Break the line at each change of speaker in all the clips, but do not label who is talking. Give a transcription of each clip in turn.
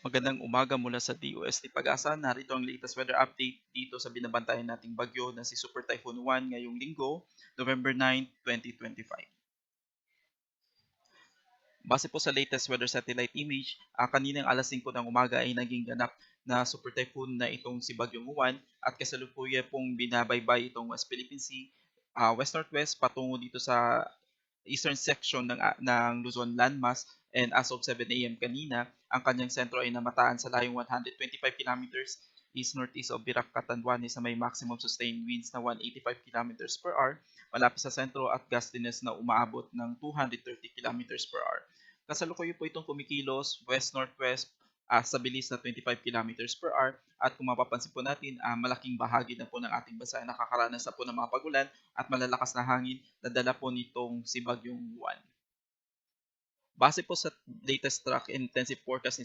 Magandang umaga mula sa DOST Pag-asa. Narito ang latest weather update dito sa binabantayan nating bagyo na si Super Typhoon Juan ngayong linggo, November 9, 2025. Base po sa latest weather satellite image, kaninang alas 5 ng umaga ay naging ganap na super typhoon na itong si Bagyong Juan at kasalukuyan pong binabaybay itong West Philippine Sea, west-northwest patungo dito sa eastern section ng Luzon landmass, and as of 7 a.m. kanina, ang kanyang sentro ay namataan sa layong 125 kilometers east-northeast of Virac, Catanduanes na may maximum sustained winds na 185 kilometers per hour malapit sa sentro at gustiness na umaabot ng 230 kilometers per hour. Kasalukuyan po itong kumikilos west-northwest sa bilis na 25 kilometers per hour at kung mapapansin po natin, malaking bahagi na po ng ating bansa ay nakakaranas na po ng mga pagulan at malalakas na hangin na dala po nitong si Bagyong Juan. Base po sa latest track intensive forecast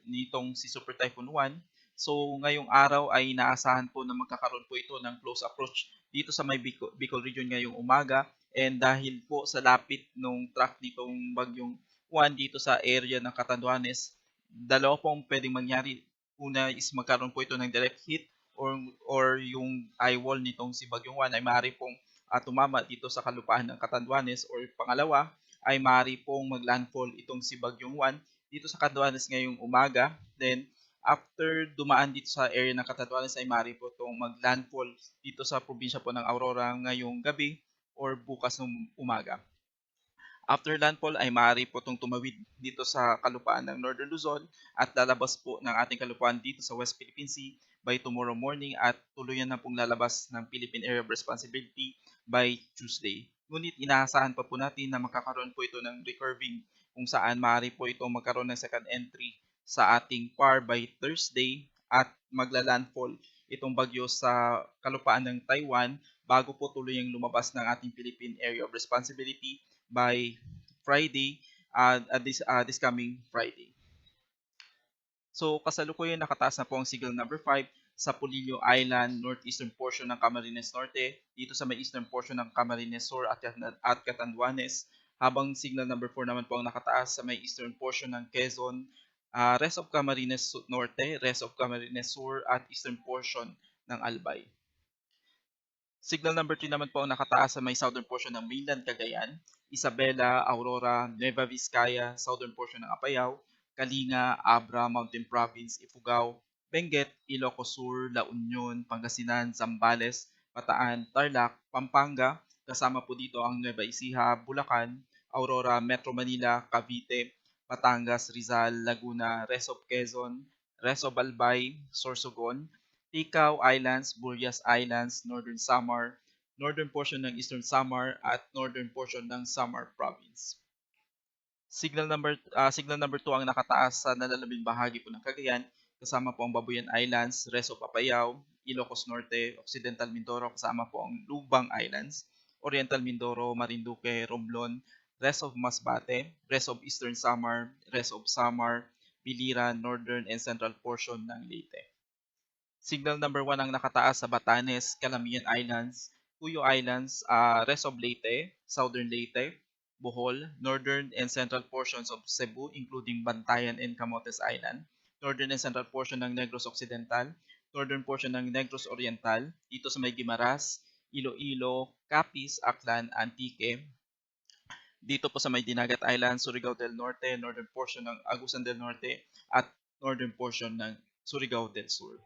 nitong si Super Typhoon Juan, so ngayong araw ay inaasahan po na magkakaroon po ito ng close approach dito sa may Bicol region ngayong umaga, and dahil po sa lapit nung track nitong Bagyong Juan dito sa area ng Catanduanes, dalawa pong pwedeng mangyari. Una is magkaroon po ito ng direct hit, or yung eye wall nitong si Bagyong Juan ay maaari pong tumama dito sa kalupaan ng Catanduanes, or pangalawa ay maaari pong maglandfall itong si Bagyong Juan dito sa Catanduanes ngayong umaga. Then, after dumaan dito sa area ng Catanduanes ay maaari po itong maglandfall dito sa probinsya po ng Aurora ngayong gabi or bukas ng umaga. After landfall ay maaari po itong tumawid dito sa kalupaan ng Northern Luzon at lalabas po ng ating kalupaan dito sa West Philippine Sea by tomorrow morning at tuluyan na pong lalabas ng Philippine Area of Responsibility by Tuesday. Ngunit inaasahan pa po natin na makakaroon po ito ng recurving kung saan maaari po itong magkaroon ng second entry sa ating PAR by Thursday at magla-landfall itong bagyo sa kalupaan ng Taiwan bago po tuluyang lumabas ng ating Philippine Area of Responsibility by Friday, this coming Friday. So kasalukuyan nakataas na po ang signal number 5 sa Polillo Island, northeastern portion ng Camarines Norte, dito sa may eastern portion ng Camarines Sur at Catanduanes, habang signal number 4 naman po ang nakataas sa may eastern portion ng Quezon, rest of Camarines Norte, rest of Camarines Sur at eastern portion ng Albay. Signal number 3 naman po ang nakataas sa may southern portion ng mainland Cagayan, Isabela, Aurora, Nueva Vizcaya, southern portion ng Apayao, Kalinga, Abra, Mountain Province, Ifugao, Benguet, Ilocos Sur, La Union, Pangasinan, Zambales, Bataan, Tarlac, Pampanga, kasama po dito ang Nueva Ecija, Bulacan, Aurora, Metro Manila, Cavite, Batangas, Rizal, Laguna, rest of Quezon, rest of Albay, Sorsogon, Ticao Islands, Burias Islands, Northern Samar, northern portion ng Eastern Samar at northern portion ng Samar Province. Signal number 2 ang nakataas sa nalalabing bahagi po ng Cagayan, kasama po ang Babuyan Islands, rest of Apayao, Ilocos Norte, Occidental Mindoro, kasama po ang Lubang Islands, Oriental Mindoro, Marinduque, Romblon, rest of Masbate, rest of Eastern Samar, rest of Samar, Biliran, northern and central portion ng Leyte. Signal number 1 ang nakataas sa Batanes, Calamian Islands, Cuyo Islands, rest of Leyte, Southern Leyte, Bohol, northern and central portions of Cebu including Bantayan and Camotes Island, northern and central portion ng Negros Occidental, northern portion ng Negros Oriental, dito sa may Guimaras, Iloilo, Capiz, Aklan, Antique, dito po sa may Dinagat Island, Surigao del Norte, northern portion ng Agusan del Norte, at northern portion ng Surigao del Sur.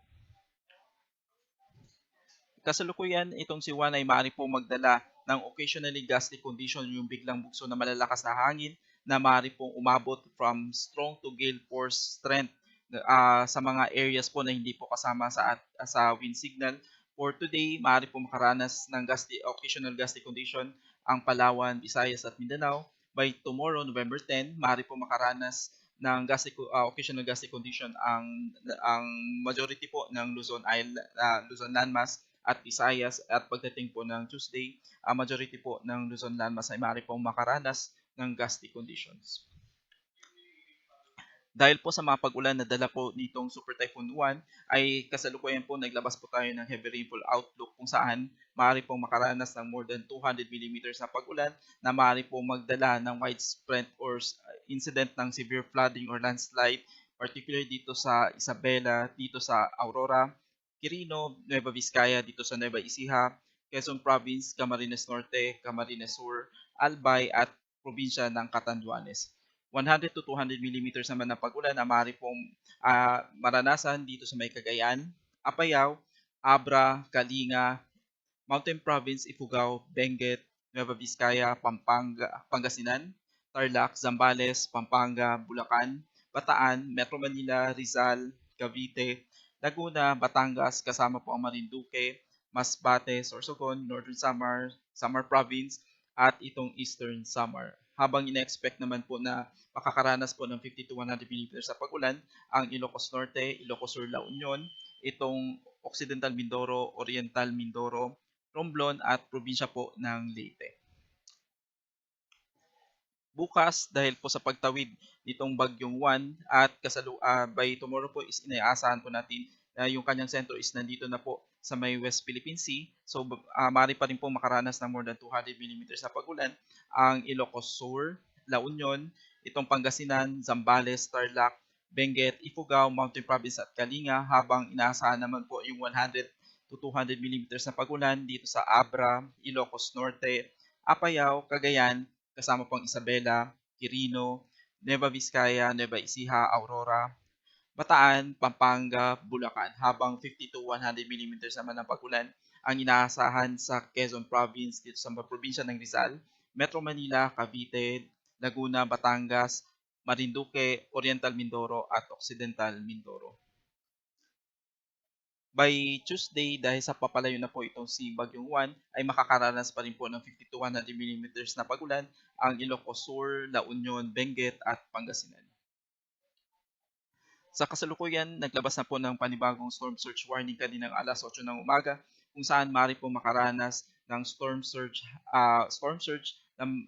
Kasalukuyan, itong si Juan ay maaari pong magdala ng occasionally gusty condition, yung biglang bugso na malalakas na hangin na maaari pong umabot from strong to gale force strength sa mga areas po na hindi po kasama sa wind signal. For today, maaari pong makaranas ng occasional gusty condition ang Palawan, Visayas at Mindanao. By tomorrow, November 10, maaari pong makaranas ng occasional gusty condition ang majority po ng Luzon landmass at Visayas, at pagdating po ng Tuesday, majority po ng Luzon landmass ay maaari pong makaranas ng gusty conditions. Dahil po sa mga pag-ulan na dala po nitong Super Typhoon Juan, ay kasalukuyan po naglabas po tayo ng heavy rainfall outlook kung saan maaari pong makaranas ng more than 200 millimeters na pag-ulan na maaari pong magdala ng widespread or incident ng severe flooding or landslide, particularly dito sa Isabela, dito sa Aurora, Quirino, Nueva Vizcaya, dito sa Nueva Ecija, Quezon Province, Camarines Norte, Camarines Sur, Albay at probinsya ng Catanduanes. 100 to 200 millimeters naman ng pag-ulan na maaari pong maranasan dito sa may Cagayan, Apayao, Abra, Kalinga, Mountain Province, Ifugao, Benguet, Nueva Vizcaya, Pampanga, Pangasinan, Tarlac, Zambales, Pampanga, Bulacan, Bataan, Metro Manila, Rizal, Cavite, Laguna, Batangas, kasama po ang Marinduque, Masbate, Sorsogon, Northern Samar, Samar Province, at itong Eastern Samar. Habang ina-expect naman po na makakaranas po ng 50 to 100 mm sa pag-ulan ang Ilocos Norte, Ilocos Sur, La Union, itong Occidental Mindoro, Oriental Mindoro, Romblon at probinsya po ng Leyte. Bukas, dahil po sa pagtawid nitong bagyong Juan at by tomorrow po is inaasahan po natin na yung kanyang sentro is nandito na po sa may West Philippine Sea. So maaari pa rin po makaranas ng more than 200 mm na pag-ulan ang Ilocos Sur, La Union, itong Pangasinan, Zambales, Tarlac, Benguet, Ifugao, Mountain Province at Kalinga, habang inaasahan naman po yung 100 to 200 mm na pag-ulan dito sa Abra, Ilocos Norte, Apayao, Cagayan, kasama pong Isabela, Quirino, Nueva Vizcaya, Nueva Ecija, Aurora, Bataan, Pampanga, Bulacan, habang 50 to 100 millimeters naman ng pag-ulan ang inaasahan sa Quezon Province dito sa probinsya ng Rizal, Metro Manila, Cavite, Laguna, Batangas, Marinduque, Oriental Mindoro at Occidental Mindoro. By Tuesday, dahil sa papalayo na po itong si Bagyong Juan, ay makakaranas pa rin po ng 50 to 100 millimeters na pag-ulan ang Ilocos Sur, La Union, Benguet at Pangasinan. Sa kasalukuyan, naglabas na po ng panibagong storm surge warning kaninang alas 8 ng umaga kung saan maaari po makaranas ng storm surge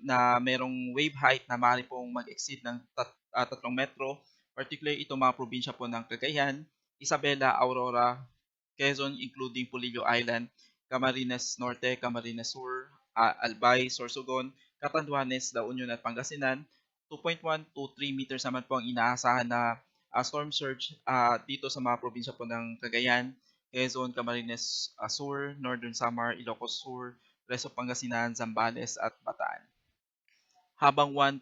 na merong wave height na maaari pong mag-exceed ng 3 metro, particularly itong mga probinsya po ng Cagayan, Isabela, Aurora, Quezon including Polillo Island, Camarines Norte, Camarines Sur, Albay, Sorsogon, Catanduanes, La Union at Pangasinan. 2.1 to 3 meters naman po ang inaasahan na storm surge dito sa mga probinsya po ng Cagayan, Quezon, Camarines Sur, Northern Samar, Ilocos Sur, Resto Pangasinan, Zambales at Bataan. Habang 1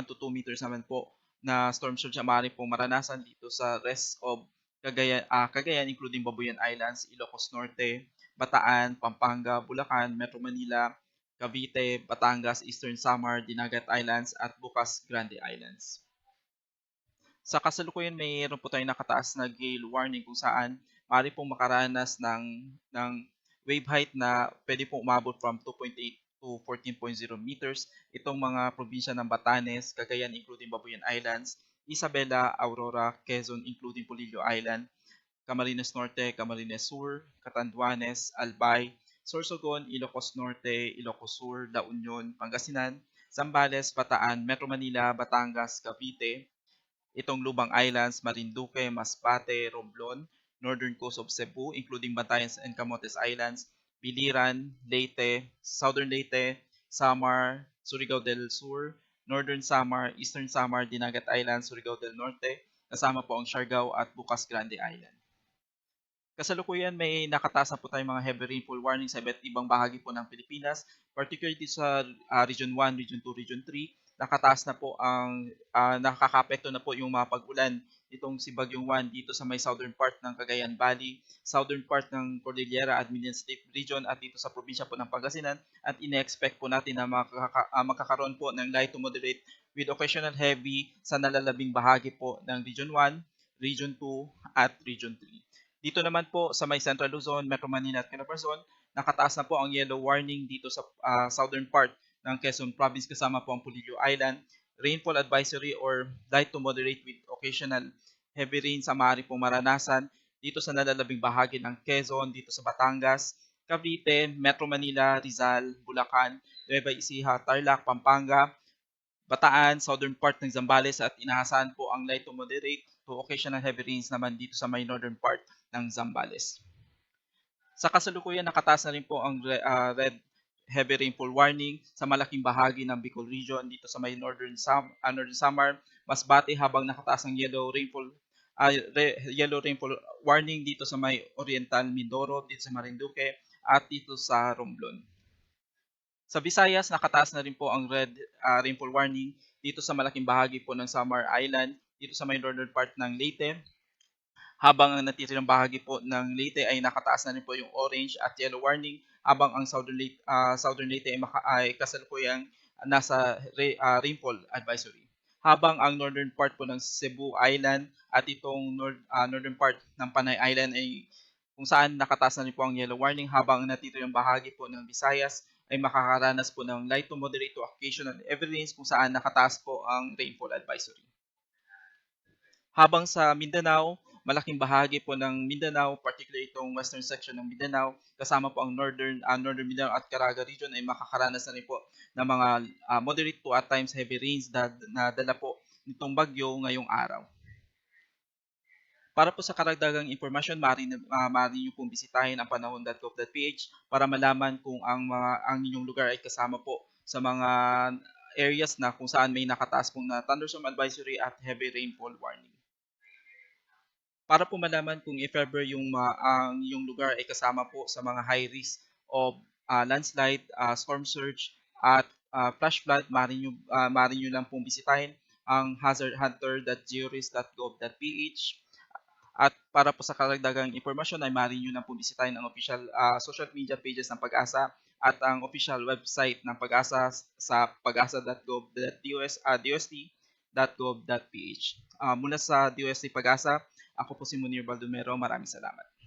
to 2 meters naman po na storm surge ang maaari pong maranasan dito sa rest of Cagayan including Babuyan Islands, Ilocos Norte, Bataan, Pampanga, Bulacan, Metro Manila, Cavite, Batangas, Eastern Samar, Dinagat Islands at Bukas Grande Islands. Sa kasalukuyan, mayroon po tayong nakataas na gale warning kung saan maaari pong makaranas ng wave height na pwede pong umabot from 2.8 to 14.0 meters. Itong mga probinsya ng Batanes, Cagayan including Babuyan Islands, Isabela, Aurora, Quezon including Polillo Island, Camarines Norte, Camarines Sur, Catanduanes, Albay, Sorsogon, Ilocos Norte, Ilocos Sur, La Union, Pangasinan, Zambales, Bataan, Metro Manila, Batangas, Cavite, itong Lubang Islands, Marinduque, Masbate, Romblon, Northern Coast of Cebu including Batanes and Camotes Islands, Biliran, Leyte, Southern Leyte, Samar, Surigao del Sur, Northern Samar, Eastern Samar, Dinagat Islands, Surigao del Norte, kasama po ang Siargao at Bukas Grande Island. Kasalukuyan may nakataas na po tayong mga heavy rainfall warning sa iba't ibang bahagi po ng Pilipinas, particularly sa Region 1, Region 2, Region 3. Nakataas na po ang nakakapekto na po yung mga pag-ulan itong si Bagyong Juan dito sa may southern part ng Cagayan Valley, southern part ng Cordillera Administrative Region at dito sa probinsya po ng Pangasinan, at ine-expect po natin na magkakaroon po ng light to moderate with occasional heavy sa nalalabing bahagi po ng Region 1, Region 2 at Region 3. Dito naman po sa may Central Luzon, Metro Manila at Calabarzon, nakataas na po ang yellow warning dito sa southern part ng Quezon Province kasama po ang Polillo Island. Rainfall advisory or light to moderate with occasional heavy rain sa maaari pong maranasan dito sa nalalabing bahagi ng Quezon, dito sa Batangas, Cavite, Metro Manila, Rizal, Bulacan, Nueva Ecija, Tarlac, Pampanga, Bataan, southern part ng Zambales, at inaasahan po ang light to moderate to occasional heavy rains naman dito sa may northern part ng Zambales. Sa kasalukuyan, nakataas na rin po ang red heavy rainfall warning sa malaking bahagi ng Bicol Region dito sa may Northern Samar, mas bati habang nakataas ang yellow rainfall warning dito sa may Oriental Mindoro, dito sa Marinduque, at dito sa Romblon. Sa Visayas, nakataas na rin po ang red rainfall warning dito sa malaking bahagi po ng Samar Island, dito sa may northern part ng Leyte, habang ang natitirang bahagi po ng Leyte ay nakataas na rin po yung orange at yellow warning, habang ang Southern Leyte ay kasalukuyang nasa rainfall advisory. Habang ang northern part po ng Cebu Island at itong northern part ng Panay Island ay kung saan nakataas na rin po ang yellow warning, habang ang natitirang bahagi po ng Visayas ay makakaranas po ng light to moderate to occasional heavy rains kung saan nakataas po ang rainfall advisory. Habang sa Mindanao, malaking bahagi po ng Mindanao, particularly itong western section ng Mindanao, kasama po ang northern Mindanao at Caraga region ay makakaranas na rin po ng mga moderate to at times heavy rains na dala po nitong bagyo ngayong araw. Para po sa karagdagang impormasyon, maaari niyo pong bisitahin ang panahon.gov.ph para malaman kung ang inyong lugar ay kasama po sa mga areas na kung saan may nakataas pong na thunderstorm advisory at heavy rainfall warning. Para po malaman kung if ever ang iyong lugar ay kasama po sa mga high risk of landslide, storm surge, at flash flood, maaari nyo lang pong bisitahin ang hazardhunter.georis.gov.ph. At para po sa karagdagang impormasyon ay maaari nyo lang pong bisitahin ang official social media pages ng Pag-asa at ang official website ng Pag-asa sa pag-asa.dost.gov.ph. Mula sa DOST Pag-asa, ako po si Munir Baldomero. Maraming salamat.